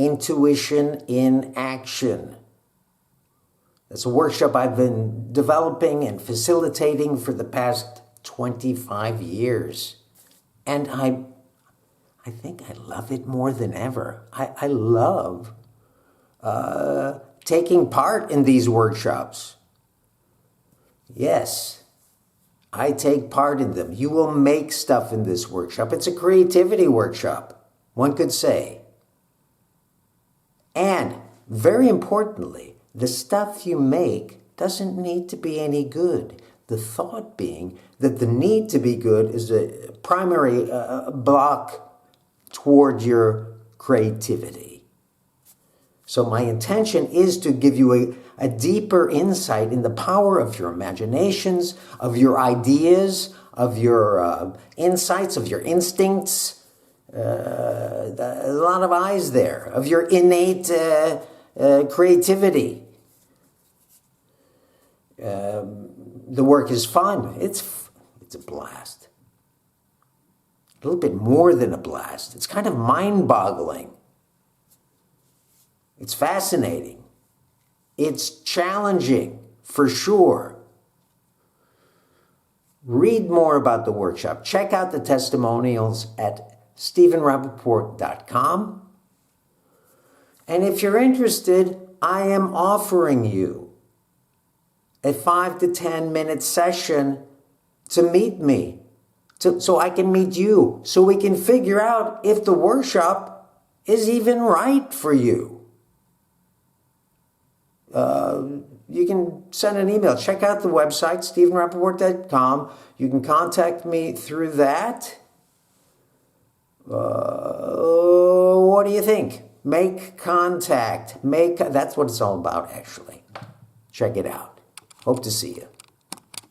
Intuition in Action. It's a workshop I've been developing and facilitating for the past 25 years. And I think I love it more than ever. I love taking part in these workshops. Yes, I take part in them. You will make stuff in this workshop. It's a creativity workshop, one could say. And very importantly, the stuff you make doesn't need to be any good. The thought being that the need to be good is a primary block toward your creativity. So my intention is to give you a deeper insight in the power of your imaginations, of your ideas, of your insights, of your instincts. A lot of eyes there, of your innate creativity. The work is fun. It's a blast. A little bit more than a blast. It's kind of mind-boggling. It's fascinating. It's challenging, for sure. Read more about the workshop. Check out the testimonials at StephenRappaport.com. And if you're interested, I am offering you a 5 to 10 minute session to meet me, so I can meet you, so we can figure out if the workshop is even right for you. You can send an email. Check out the website, StephenRappaport.com. You can contact me through that. What do you think? Make contact. That's what it's all about, actually. Check it out. Hope to see you.